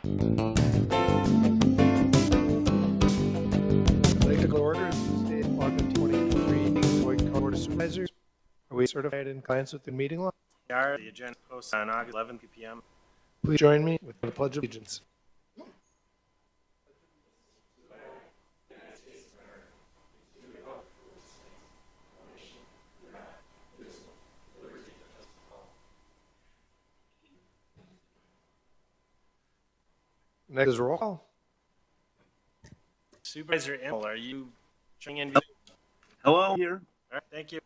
I'd like to go to order Tuesday, August 2023, Sheboygan Board of Supervisors. Are we certified in compliance with the meeting law? We are. The agenda posts on August 11 p.m. Please join me with the Pledge of Allegiance. Next is roll call. Supervisor Emmel, are you showing in? Hello, here. All right, thank you.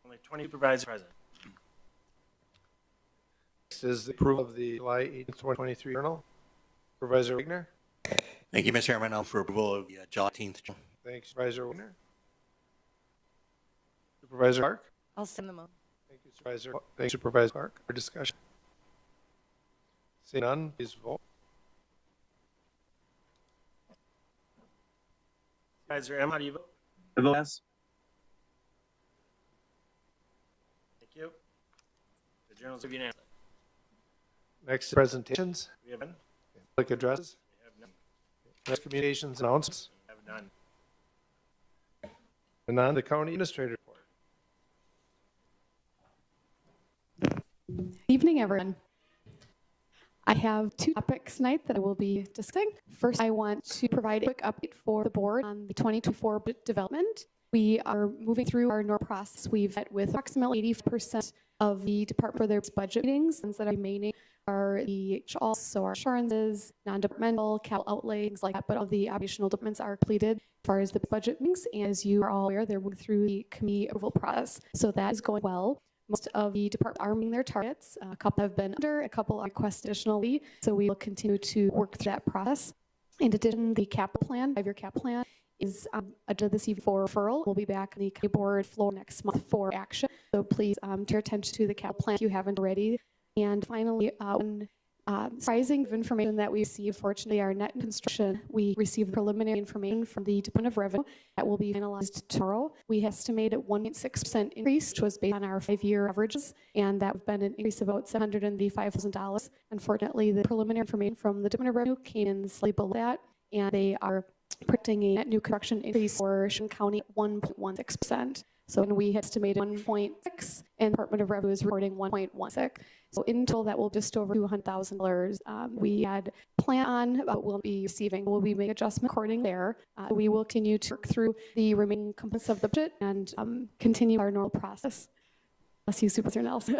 Only 20 supervisors present. Next is the approval of the July 8th, 2023 journal. Supervisor Wagner. Thank you, Mr. Chairman. I'll for approval of the July 18th. Thanks, Supervisor Wagner. Supervisor Clark. I'll send them on. Thank you, Supervisor. Thank you, Supervisor Clark. For discussion. Seeing none, please vote. Supervisor Emmel, how do you vote? I vote yes. Thank you. The journals are unanimous. Next is presentations, We have none. public addresses, We have none. next communications announcements, We have none. and on the county administrator report. Evening, everyone. I have two topics tonight that I will be discussing. First, I want to provide a quick update for the board on the 2024 budget development. We are moving through our normal process. We've met with approximately 80% of the department for their budget meetings. Ones that are remaining are the also our insurances, non-departmental, capital outlay, things like that, but all the operational departments are completed as far as the budget meetings. And as you are all aware, they're moving through the committee approval process. So that is going well. Most of the departments are meeting their targets. A couple have been under, a couple are requested additionally. So we will continue to work through that process. In addition, the capital plan, 5-year capital plan, is agenda this evening for referral. We'll be back on the county board floor next month for action. So please turn your attention to the capital plan if you haven't already. And finally, one surprising information that we received, fortunately, our net construction, we received preliminary information from the Department of Revenue that will be analyzed tomorrow. We estimated 1.6% increase, which was based on our 5-year averages, and that would have been an increase of about $785,000. Unfortunately, the preliminary information from the Department of Revenue came in slightly below that, and they are predicting a net new construction increase for Sheboygan County at 1.16%. So when we estimated 1.6, and Department of Revenue is reporting 1.16. So in total, that will just over $200,000. We had planned on, but we'll be receiving. We'll be making adjustment according there. We will continue to work through the remaining components of the budget and continue our normal process. Bless you, Supervisor Nelson.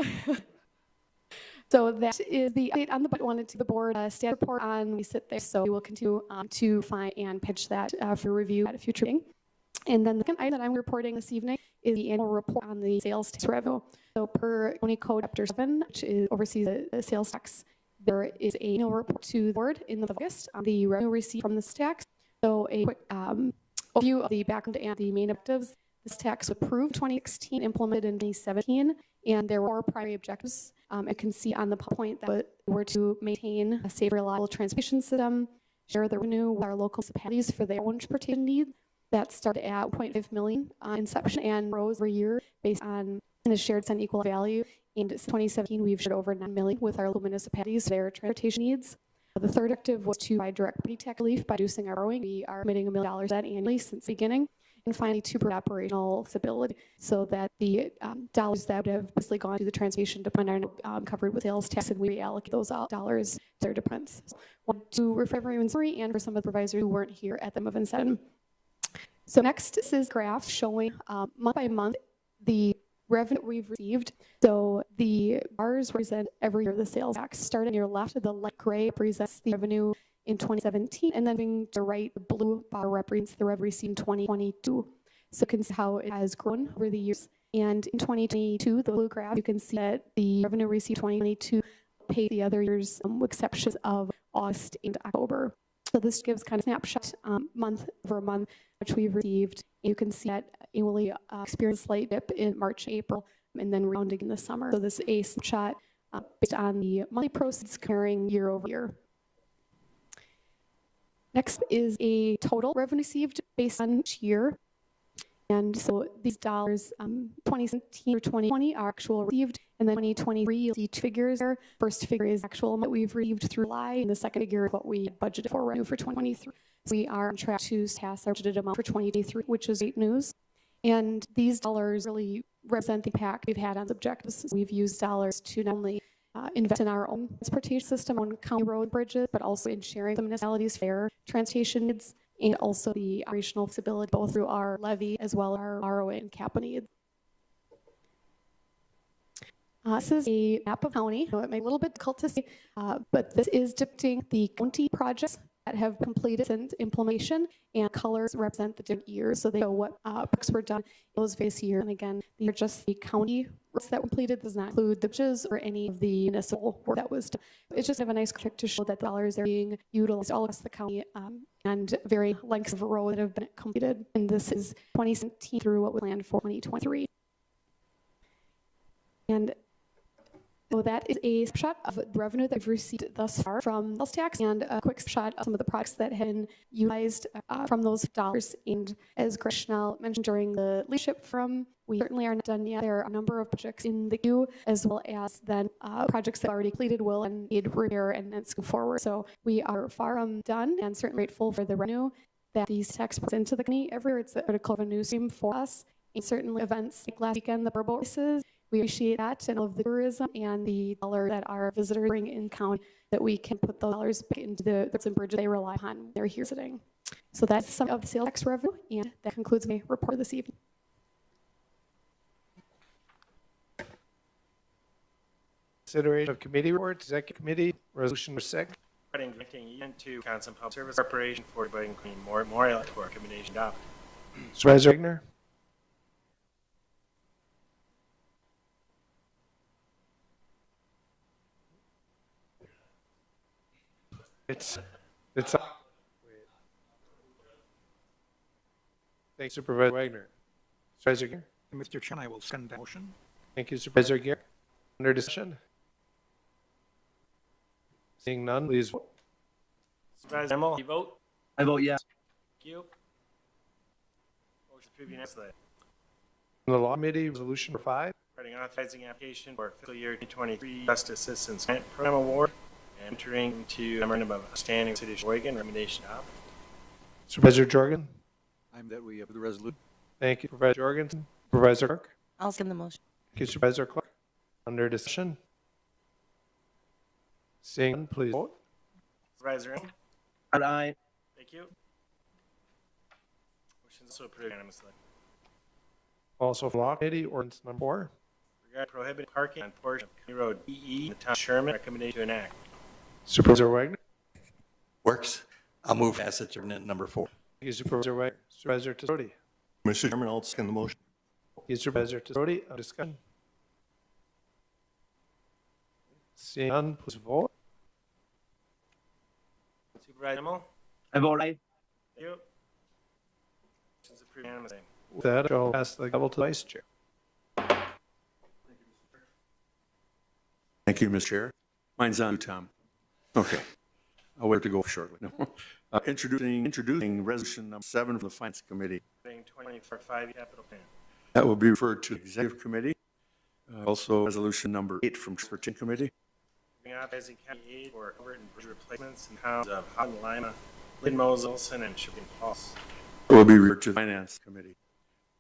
So that is the update on the budget. Wanted to the board status report on we sit there. So we will continue to find and pitch that for review at a future meeting. And then the second item that I'm reporting this evening is the annual report on the sales tax revenue. So per County Code Chapter 7, which oversees the sales tax, there is an annual report to the board in the August on the revenue received from this tax. So a quick overview of the background and the main objectives. This tax was approved 2016, implemented in 2017, and there were 4 primary objectives. You can see on the point that were to maintain a safe, reliable transportation system, share the revenue with our local municipalities for their own transportation needs. That started at $1.5 million inception and rose every year based on a shared and equal value. And since 2017, we've shared over $9 million with our local municipalities for their transportation needs. The third objective was to provide direct property tax relief by reducing our borrowing. We are committing $1 million to that annually since the beginning. And finally, to provide operational stability so that the dollars that would have basically gone to the transportation department are covered with sales tax, and we reallocate those dollars to their departments. So, want to refer everyone's memory and for some of the supervisors who weren't here at the event setting. So next is a graph showing month by month the revenue we've received. So the bars represent every year the sales tax. Starting on your left, the light gray represents the revenue in 2017, and then moving to the right, the blue bar represents the revenue received in 2022. So you can see how it has grown over the years. And in 2022, the blue graph, you can see that the revenue received in 2022 paid the other years, with exceptions of August and October. So this gives kind of snapshot month over month, which we've received. You can see that annually experienced a slight dip in March, April, and then rebounding in the summer. So this is a snapshot based on the monthly proceeds comparing year over year. Next is a total revenue received based on each year. And so these dollars, 2017 or 2020 are actual received, and then 2023, you'll see two figures there. First figure is actual that we've received through July, and the second figure is what we budgeted for revenue for 2023. So we are on track to pass our budgeted amount for 2023, which is great news. And these dollars really represent the impact we've had on objectives. We've used dollars to not only invest in our own transportation system on county road bridges, but also in sharing the municipalities' fair transportation needs, and also the operational flexibility both through our levy as well as our ROA and capital needs. This is a map of county. It may be a little bit difficult to see, but this is depicting the county projects that have completed since implementation, and colors represent the different years. So they show what projects were done in those various years. And again, these are just the county works that were completed. Does not include the bridges or any of the municipal work that was done. It's just a nice graphic to show that the dollars are being utilized all across the county, and very lengths of road that have been completed. And this is 2017 through what was planned for 2023. And so that is a snapshot of the revenue that we've received thus far from sales tax, and a quick snapshot of some of the products that have been utilized from those dollars. And as Grishna mentioned during the leadership forum, we certainly are not done yet. There are a number of projects in the queue, as well as then projects that are already completed will and need repair and then go forward. So we are far from done, and certainly grateful for the revenue that these tax brings into the county every year. It's a critical revenue stream for us. And certainly events like last weekend, the Burbo races, we appreciate that, and all of the tourism and the dollar that our visitors bring in county, that we can put those dollars back into the roads and bridges they rely upon when they're here visiting. So that's some of the sales tax revenue, and that concludes my report this evening. Consideration of committee reports, executive committee, resolution number 6. Granting easement to Wisconsin Public Service Corporation for Sheboygan Queen Memorial for recommendation adopted. Supervisor Wagner. It's Thank you, Supervisor Wagner. Supervisor Gear. Mr. Chairman, I will second that motion. Thank you, Supervisor Gear. Under discussion? Seeing none, please vote. Supervisor Emmel, you vote? I vote yes. Thank you. Motion approved unanimously. From the Law Committee, resolution number 5. Regarding authorizing application for fiscal year 2023 Justice Assistance Grant Program Award and entering into memorandum of understanding with the City of Sheboygan, recommendation adopted. Supervisor Jorgen. I move that we have the resolution. Thank you, Supervisor Jorgensen. Supervisor Clark. I'll second the motion. Thank you, Supervisor Clark. Under discussion? Seeing none, please vote. Supervisor Emmel? Aye. Thank you. Motion is also approved unanimously. Also from Law Committee, ordinance number 4. Regarding prohibiting parking on portion of County Road EE in the town of Sherman, recommendation to enact. Supervisor Wagner. Works. I'll move passage of ordinance number 4. Thank you, Supervisor Wagner. Supervisor Tesoti. Mr. Chairman, I'll second the motion. Thank you, Supervisor Tesoti. Discussion? Seeing none, please vote. Supervisor Emmel? I vote aye. Thank you. Motion is approved unanimously. With that, I'll pass the gavel to the Vice Chair. Thank you, Mr. Chair. Mine's on, Tom. Okay. I'll wait to go shortly. No. Introducing resolution number 7 from the Finance Committee. Regarding 2025 capital plan. That will be referred to the Executive Committee. Also, resolution number 8 from Transportation Committee. Authorizing county aid for culvert and bridge replacements in towns of Houghton, Lima, Lynn, Mosel, Wilson, and Sheboygan Falls. It will be referred to the Finance Committee.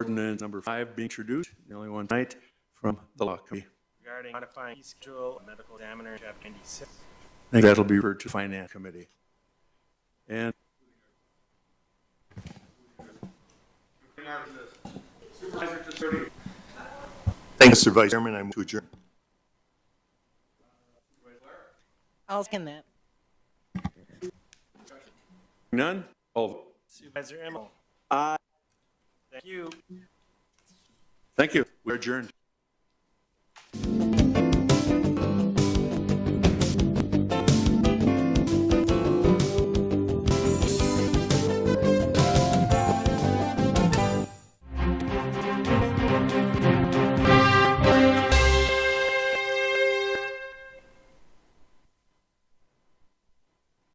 Ordinance number 5 being introduced, the only one tonight, from the Law Committee. Regarding modifying fee schedule of medical examiner, chapter 96. I think that'll be referred to Finance Committee. And Thank you, Mr. Vice Chairman. I move to adjourn. I'll second that. none? All vote. Supervisor Emmel? Aye. Thank you. Thank you. We're adjourned.